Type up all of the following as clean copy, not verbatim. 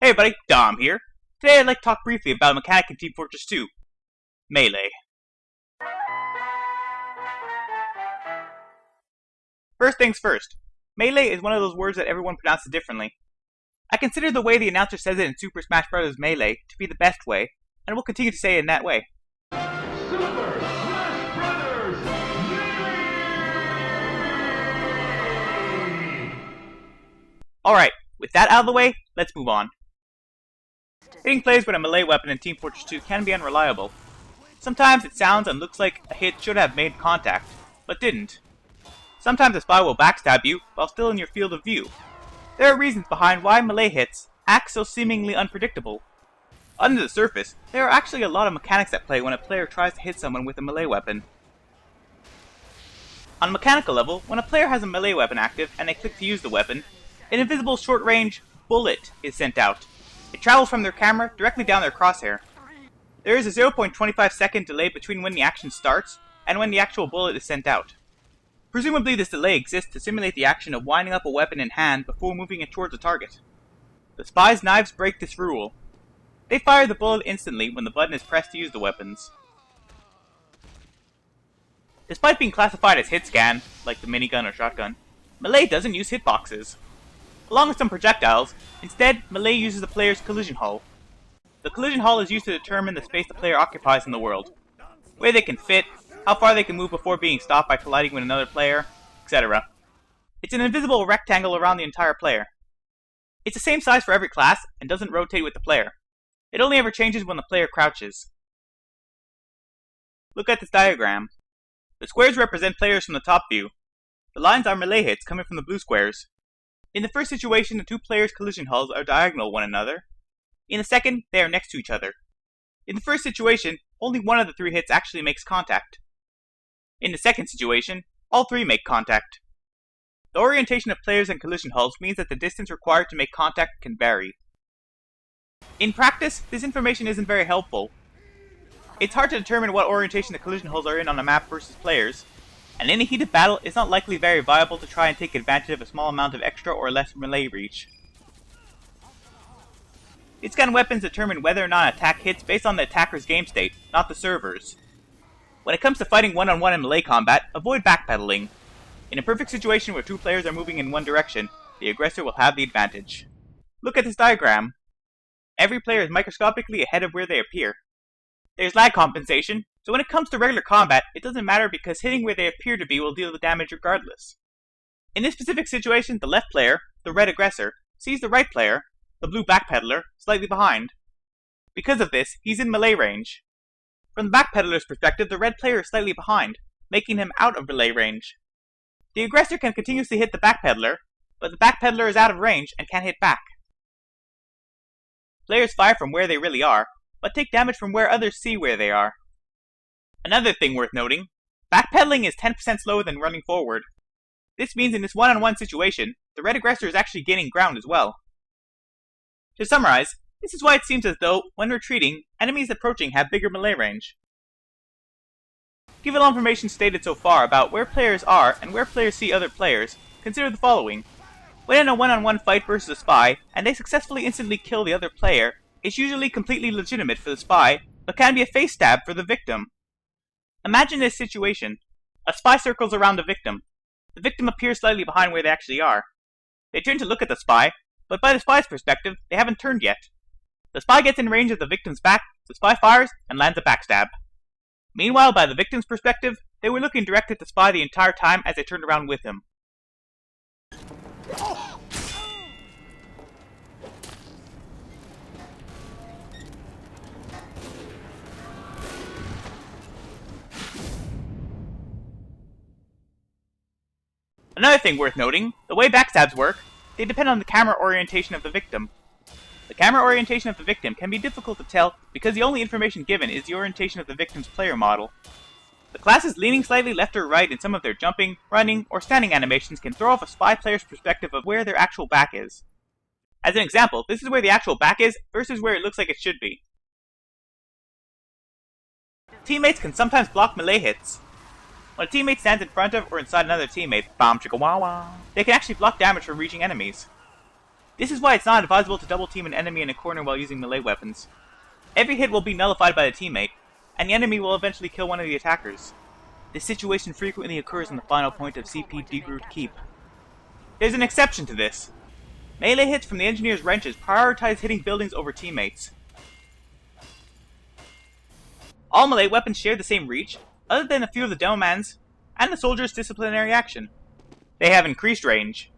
Hey everybody, Dom here. Today I'd like to talk briefly about a mechanic in Team Fortress 2, Melee. First things first, Melee is one of those words that everyone pronounces differently. I consider the way the announcer says it in Super Smash Bros. Melee to be the best way, and will continue to say it in that way. Super Smash Brothers Melee! Alright, with that out of the way, let's move on. Hitting players with a melee weapon in Team Fortress 2 can be unreliable. Sometimes it sounds and looks like a hit should have made contact, but didn't. Sometimes a spy will backstab you while still in your field of view. There are reasons behind why melee hits act so seemingly unpredictable. Under the surface, there are actually a lot of mechanics at play when a player tries to hit someone with a melee weapon. On a mechanical level, when a player has a melee weapon active and they click to use the weapon, an invisible short-range bullet is sent out. It travels from their camera directly down their crosshair. There is a 0.25 second delay between when the action starts and when the actual bullet is sent out. Presumably this delay exists to simulate the action of winding up a weapon in hand before moving it towards the target. The Spies' knives break this rule. They fire the bullet instantly when the button is pressed to use the weapons. Despite being classified as hit scan, like the minigun or shotgun, melee doesn't use hitboxes. Along with some projectiles, instead, melee uses the player's collision hull. The collision hull is used to determine the space the player occupies in the world, where they can fit, how far they can move before being stopped by colliding with another player, etc. It's an invisible rectangle around the entire player. It's the same size for every class and doesn't rotate with the player. It only ever changes when the player crouches. Look at this diagram. The squares represent players from the top view. The lines are melee hits coming from the blue squares. In the first situation, the two players' collision hulls are diagonal one another. In the second, they are next to each other. In the first situation, only one of the three hits actually makes contact. In the second situation, all three make contact. The orientation of players and collision hulls means that the distance required to make contact can vary. In practice, this information isn't very helpful. It's hard to determine what orientation the collision hulls are in on a map versus players, and in a heated battle, it's not likely very viable to try and take advantage of a small amount of extra or less melee reach. Hit scan weapons determine whether or not an attack hits based on the attacker's game state, not the server's. When it comes to fighting one-on-one in melee combat, avoid backpedaling. In a perfect situation where two players are moving in one direction, the aggressor will have the advantage. Look at this diagram. Every player is microscopically ahead of where they appear. There's lag compensation, so when it comes to regular combat, it doesn't matter because hitting where they appear to be will deal the damage regardless. In this specific situation, the left player, the red aggressor, sees the right player, the blue backpedaler, slightly behind. Because of this, he's in melee range. From the backpedaler's perspective, the red player is slightly behind, making him out of melee range. The aggressor can continuously hit the backpedaler, but the backpedaler is out of range and can't hit back. Players fire from where they really are, but take damage from where others see where they are. Another thing worth noting, backpedaling is 10% slower than running forward. This means in this one-on-one situation, the red aggressor is actually gaining ground as well. To summarize, this is why it seems as though, when retreating, enemies approaching have bigger melee range. Given all information stated so far about where players are and where players see other players, consider the following. When in a one-on-one fight versus a spy, and they successfully instantly kill the other player, it's usually completely legitimate for the spy, but can be a face stab for the victim. Imagine this situation. A spy circles around the victim. The victim appears slightly behind where they actually are. They turn to look at the spy, but by the spy's perspective, they haven't turned yet. The spy gets in range of the victim's back, the spy fires, and lands a backstab. Meanwhile, by the victim's perspective, they were looking direct at the spy the entire time as they turned around with him. Another thing worth noting, the way backstabs work, they depend on the camera orientation of the victim. The camera orientation of the victim can be difficult to tell because the only information given is the orientation of the victim's player model. The classes leaning slightly left or right in some of their jumping, running, or standing animations can throw off a spy player's perspective of where their actual back is. As an example, this is where the actual back is versus where it looks like it should be. Teammates can sometimes block melee hits. When a teammate stands in front of or inside another teammate, bomb chicka wah wah, they can actually block damage from reaching enemies. This is why it's not advisable to double team an enemy in a corner while using melee weapons. Every hit will be nullified by the teammate, and the enemy will eventually kill one of the attackers. This situation frequently occurs on the final point of CP Degroot Keep. There's an exception to this. Melee hits from the engineer's wrenches prioritize hitting buildings over teammates. All melee weapons share the same reach, other than a few of the Demomans and the soldier's disciplinary action. They have increased range.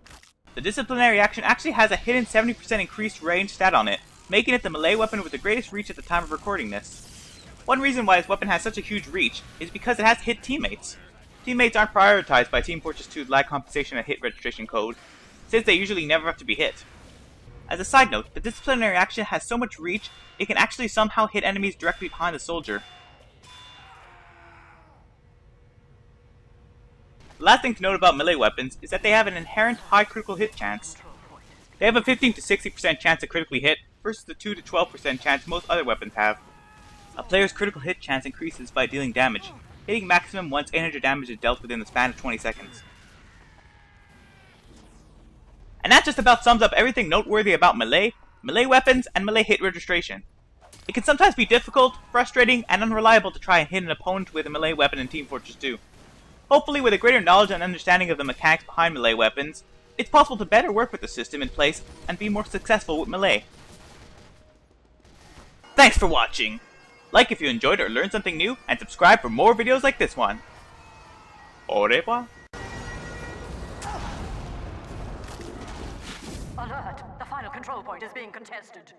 The disciplinary action actually has a hidden 70% increased range stat on it, making it the melee weapon with the greatest reach at the time of recording this. One reason why this weapon has such a huge reach is because it has hit teammates. Teammates aren't prioritized by Team Fortress 2's lag compensation and hit registration code, since they usually never have to be hit. As a side note, the disciplinary action has so much reach, it can actually somehow hit enemies directly behind the soldier. The last thing to note about melee weapons is that they have an inherent high critical hit chance. They have a 15 to 60% chance to critically hit, versus the 2 to 12% chance most other weapons have. A player's critical hit chance increases by dealing damage, hitting maximum once 800 damage is dealt within the span of 20 seconds. And that just about sums up everything noteworthy about melee weapons, and melee hit registration. It can sometimes be difficult, frustrating, and unreliable to try and hit an opponent with a melee weapon in Team Fortress 2. Hopefully, with a greater knowledge and understanding of the mechanics behind melee weapons, it's possible to better work with the system in place and be more successful with melee. Thanks for watching! Like if you enjoyed or learned something new, and subscribe for more videos like this one. Au revoir! Alert! The final control point is being contested.